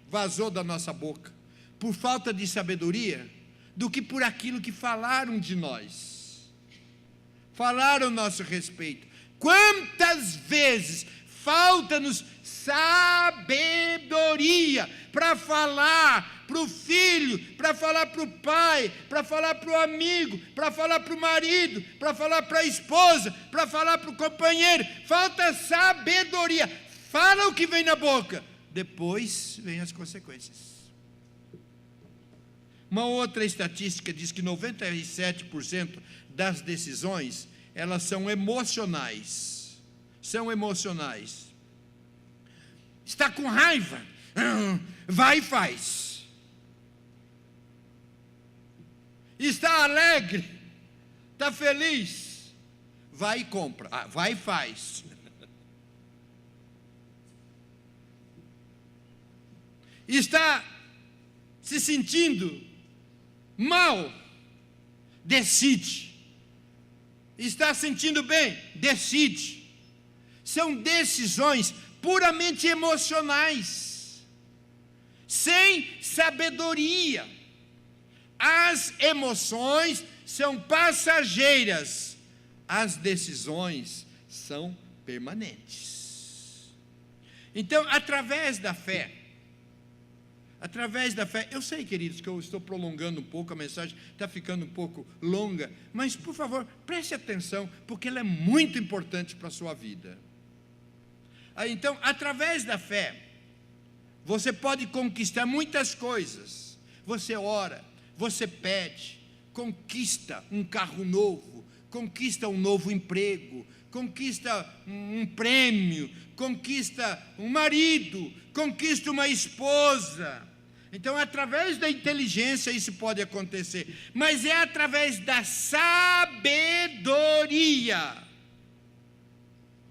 vazou da nossa boca, por falta de sabedoria, do que por aquilo que falaram de nós. Falaram a nosso respeito. Quantas vezes falta-nos sabedoria para falar para o filho, para falar para o pai, para falar para o amigo, para falar para o marido, para falar para a esposa, para falar para o companheiro. Falta sabedoria. Fala o que vem na boca, depois vem as consequências. Uma outra estatística diz que 97% das decisões, elas são emocionais. São emocionais. Está com raiva? Vai e faz. Está alegre? Está feliz? vai e compra, vai e faz. Está se sentindo mal, decide. Está sentindo bem, decide. São decisões puramente emocionais, sem sabedoria. As emoções são passageiras, as decisões são permanentes. Então, através da fé, eu sei, queridos, que eu estou prolongando um pouco, a mensagem está ficando um pouco longa, mas, por favor, preste atenção, porque ela é muito importante para a sua vida. Então, através da fé, você pode conquistar muitas coisas. Você ora, você pede, conquista um carro novo, conquista um novo emprego, conquista um prêmio, conquista um marido, conquista uma esposa. Então, através da inteligência isso pode acontecer, mas é através da sabedoria.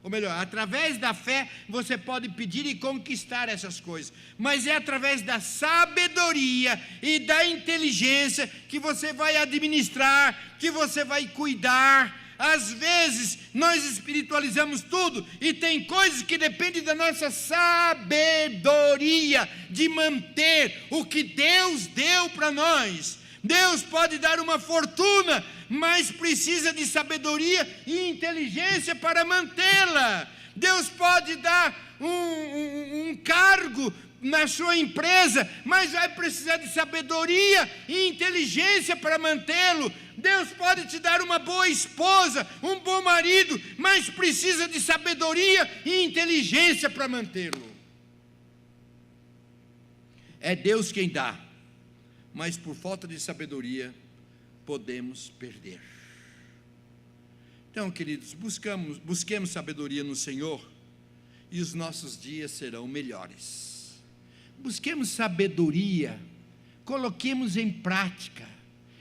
Ou melhor, através da fé você pode pedir e conquistar essas coisas, mas é através da sabedoria e da inteligência que você vai administrar, que você vai cuidar. Às vezes nós espiritualizamos tudo e tem coisas que dependem da nossa sabedoria de manter o que Deus deu para nós. Deus pode dar uma fortuna, mas precisa de sabedoria e inteligência para mantê-la. Deus pode dar um cargo na sua empresa, mas vai precisar de sabedoria e inteligência para mantê-lo. Deus pode te dar uma boa esposa, um bom marido, mas precisa de sabedoria e inteligência para mantê-lo. É Deus quem dá, mas por falta de sabedoria podemos perder. Então, queridos, busquemos sabedoria no Senhor e os nossos dias serão melhores. Busquemos sabedoria, coloquemos em prática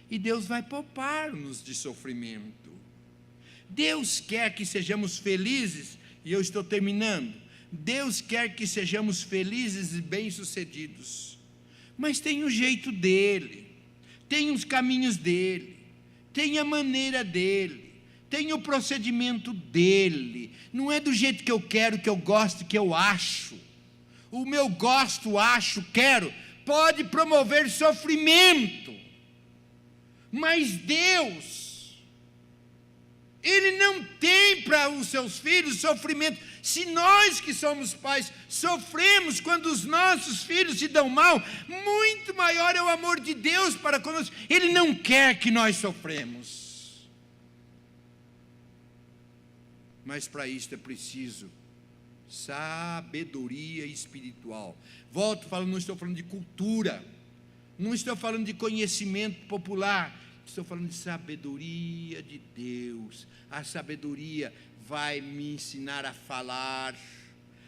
e Deus vai poupar-nos de sofrimento. Deus quer que sejamos felizes, e eu estou terminando. Deus quer que sejamos felizes e bem-sucedidos, mas tem o jeito dele, tem os caminhos dele, tem a maneira dele, tem o procedimento dele. Não é do jeito que eu quero, que eu gosto, que eu acho. O meu gosto, acho, quero pode promover sofrimento, mas Deus, Ele não tem para os seus filhos sofrimento. Se nós que somos pais sofremos quando os nossos filhos se dão mal, muito maior é o amor de Deus para conosco. Ele não quer que nós sofremos, mas para isso é preciso sabedoria espiritual. Volto falando, não estou falando de cultura, não estou falando de conhecimento popular, estou falando de sabedoria de Deus. A sabedoria vai me ensinar a falar,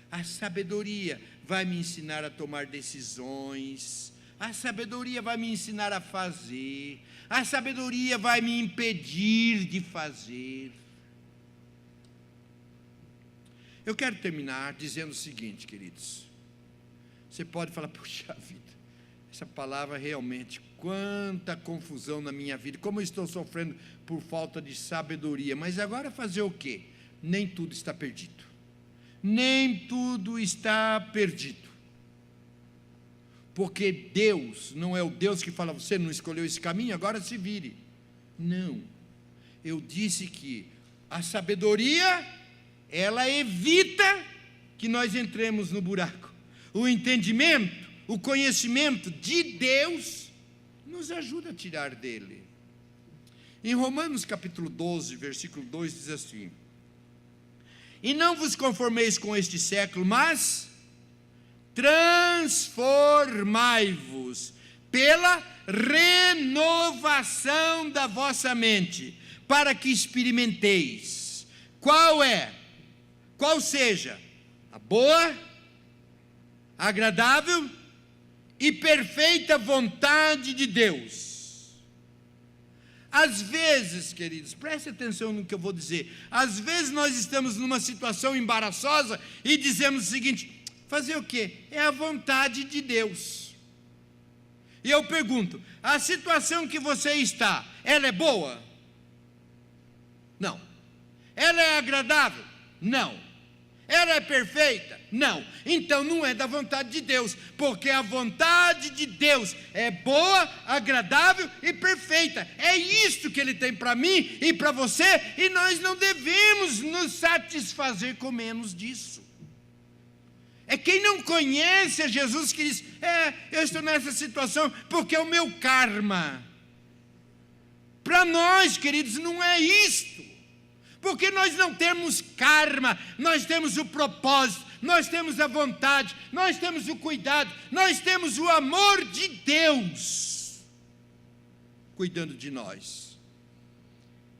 a sabedoria vai me ensinar a tomar decisões, a sabedoria vai me ensinar a fazer, a sabedoria vai me impedir de fazer. Eu quero terminar dizendo o seguinte, queridos. Você pode falar, puxa vida, essa palavra realmente, quanta confusão na minha vida, como eu estou sofrendo por falta de sabedoria. Mas agora fazer o quê? Nem tudo está perdido. Nem tudo está perdido. Porque Deus não é o Deus que fala, você não escolheu esse caminho, agora se vire. Não. Eu disse que a sabedoria, ela evita que nós entremos no buraco. O entendimento, o conhecimento de Deus nos ajuda a tirar dele. Em Romanos capítulo 12, versículo 2 diz assim: e não vos conformeis com este século, mas transformai-vos pela renovação da vossa mente, para que experimenteis qual seja a boa, agradável e perfeita vontade de Deus. Às vezes, queridos, preste atenção no que eu vou dizer. Às vezes nós estamos numa situação embaraçosa e dizemos o seguinte: fazer o quê? É a vontade de Deus. E eu pergunto: a situação que você está, ela é boa? Não. Ela é agradável? Não. Ela é perfeita? Não. Então não é da vontade de Deus, porque a vontade de Deus é boa, agradável e perfeita. É isto que Ele tem para mim e para você, e nós não devemos nos satisfazer com menos disso. É quem não conhece a Jesus que diz: eu estou nessa situação porque é o meu karma. Para nós, queridos, não é isto. Porque nós não temos karma, nós temos o propósito, nós temos a vontade, nós temos o cuidado, nós temos o amor de Deus cuidando de nós.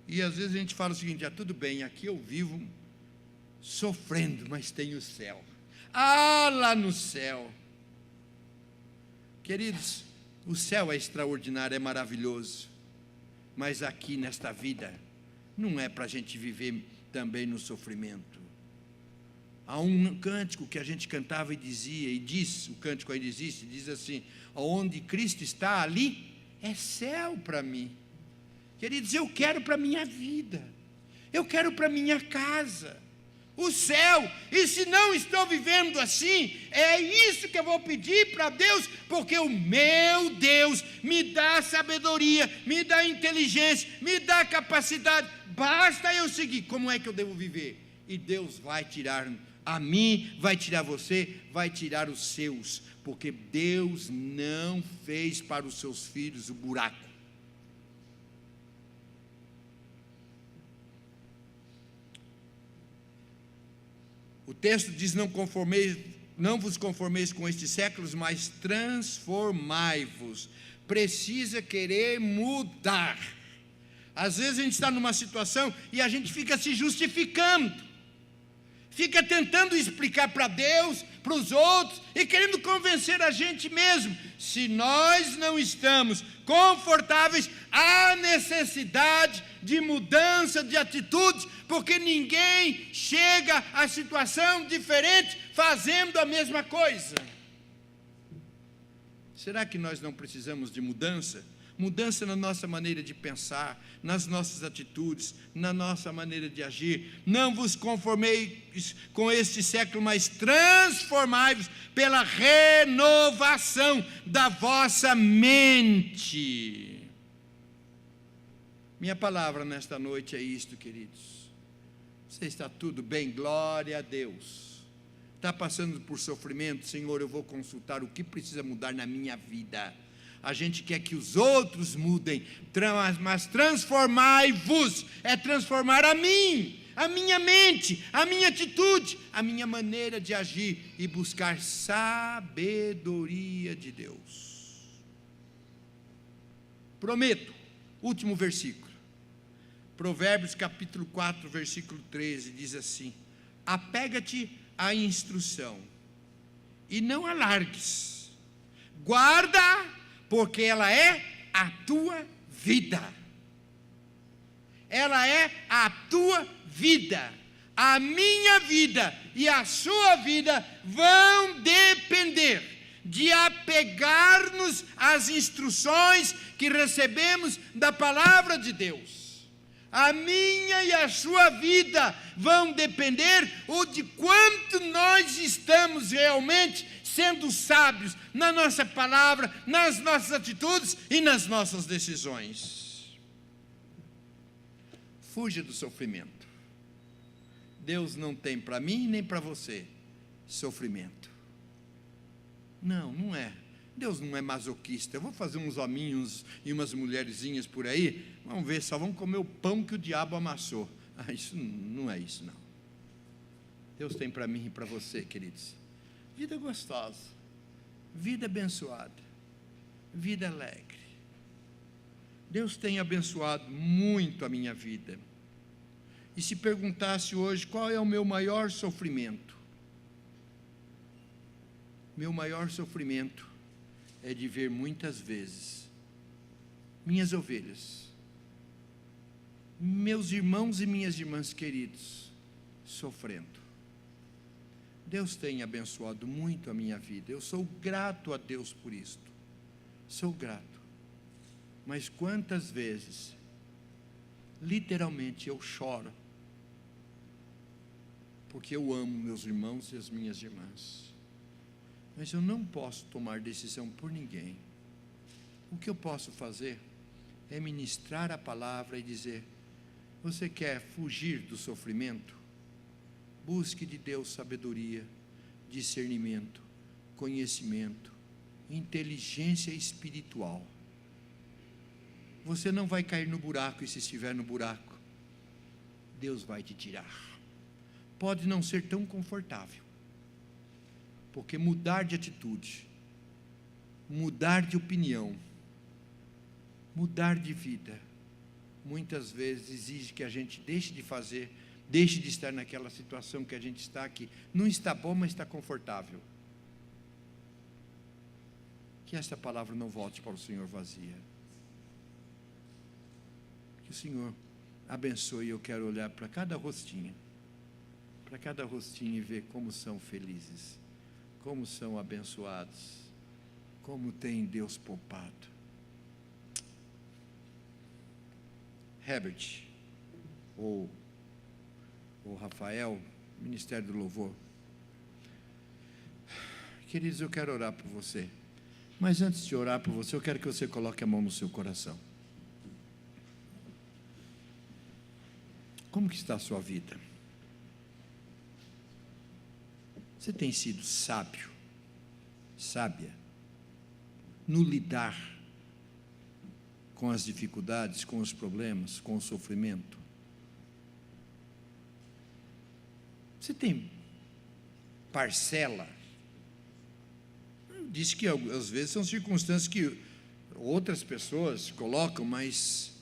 E às vezes a gente fala o seguinte: tudo bem, aqui eu vivo sofrendo, mas tem o céu. Lá no céu. Queridos, o céu é extraordinário, é maravilhoso, mas aqui nesta vida não é para a gente viver também no sofrimento. Há um cântico que a gente cantava e dizia, e diz, o cântico ainda existe, diz assim: onde Cristo está, ali é céu para mim. Queridos, eu quero para a minha vida, eu quero para a minha casa, o céu. E se não estou vivendo assim, é isso que eu vou pedir para Deus, porque o meu Deus me dá sabedoria, me dá inteligência, me dá capacidade. Basta eu seguir. Como é que eu devo viver? E Deus vai tirar a mim, vai tirar você, vai tirar os seus, porque Deus não fez para os seus filhos o buraco. O texto diz: não vos conformeis com estes séculos, mas transformai-vos. Precisa querer mudar. Às vezes a gente está numa situação e a gente fica se justificando, fica tentando explicar para Deus, para os outros, e querendo convencer a gente mesmo. Se nós não estamos confortáveis, há necessidade de mudança de atitudes, porque ninguém chega a situação diferente fazendo a mesma coisa. Será que nós não precisamos de mudança? Mudança na nossa maneira de pensar, nas nossas atitudes, na nossa maneira de agir. Não vos conformeis com este século, mas transformai-vos pela renovação da vossa mente. Minha palavra nesta noite é isto, queridos. Você está tudo bem? Glória a Deus. Está passando por sofrimento? Senhor, eu vou consultar o que precisa mudar na minha vida. A gente quer que os outros mudem, mas transformai-vos é transformar a mim, a minha mente, a minha atitude, a minha maneira de agir e buscar sabedoria de Deus. Prometo, último versículo, Provérbios capítulo 4, versículo 13, diz assim: apega-te à instrução e não a largues, guarda, porque ela é a tua vida. Ela é a tua vida. A minha vida e a sua vida vão depender de apegar-nos às instruções que recebemos da palavra de Deus. A minha e a sua vida vão depender de quanto nós estamos realmente sendo sábios na nossa palavra, nas nossas atitudes e nas nossas decisões. Fuja do sofrimento. Deus não tem para mim nem para você sofrimento. Não é. Deus não é masoquista. Eu vou fazer uns hominhos e umas mulherzinhas por aí, vamos ver, só vão comer o pão que o diabo amassou. Isso não é isso, não. Deus tem para mim e para você, queridos, vida gostosa, vida abençoada, vida alegre. Deus tem abençoado muito a minha vida. E se perguntasse hoje qual é o meu maior sofrimento, meu maior sofrimento é de ver muitas vezes minhas ovelhas meus irmãos e minhas irmãs queridos sofrendo. Deus tem abençoado muito a minha vida. Eu sou grato a Deus por isto. Sou grato. Mas quantas vezes, literalmente, eu choro, porque eu amo meus irmãos e as minhas irmãs. Mas eu não posso tomar decisão por ninguém. O que eu posso fazer é ministrar a palavra e dizer: você quer fugir do sofrimento? Busque de Deus sabedoria, discernimento, conhecimento, inteligência espiritual. Você não vai cair no buraco, e se estiver no buraco, Deus vai te tirar. Pode não ser tão confortável, porque mudar de atitude, mudar de opinião, mudar de vida, muitas vezes exige que a gente deixe de fazer, deixe de estar naquela situação que a gente está aqui. Não está bom, mas está confortável. Que esta palavra não volte para o Senhor vazia. Que o Senhor abençoe. Eu quero olhar para cada rostinho e ver como são felizes, como são abençoados, como tem Deus poupado. Herbert, ou Rafael, Ministério do Louvor. Queridos, eu quero orar por você. Mas antes de orar por você, eu quero que você coloque a mão no seu coração. Como que está a sua vida? Você tem sido sábio, sábia, no lidar com as dificuldades, com os problemas, com o sofrimento? Você tem parcela? Eu disse que às vezes são circunstâncias que outras pessoas colocam, mas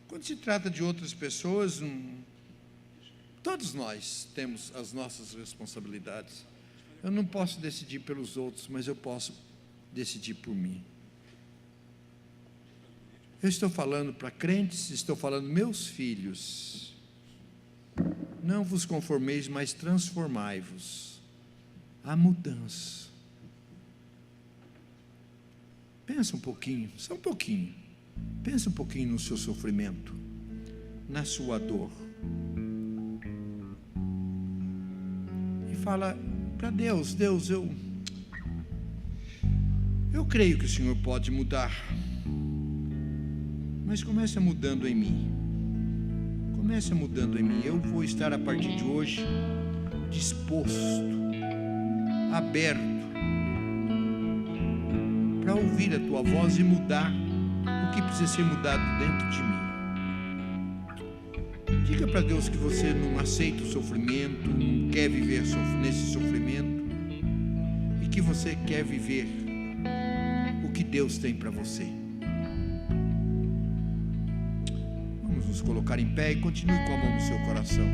quando se trata de outras pessoas, todos nós temos as nossas responsabilidades. Eu não posso decidir pelos outros, mas eu posso decidir por mim. Eu estou falando para crentes, estou falando: meus filhos, não vos conformeis, mas transformai-vos. Há mudança. Pensa um pouquinho, só um pouquinho. Pensa um pouquinho no seu sofrimento, na sua dor. E fala para Deus: Deus, eu creio que o Senhor pode mudar. Mas comece mudando em mim. Comece mudando em mim. Eu vou estar a partir de hoje disposto, aberto, para ouvir a tua voz e mudar o que precisa ser mudado dentro de mim. Diga para Deus que você não aceita o sofrimento, não quer viver nesse sofrimento, e que você quer viver o que Deus tem para você. Nos colocar em pé e continue com a mão no seu coração.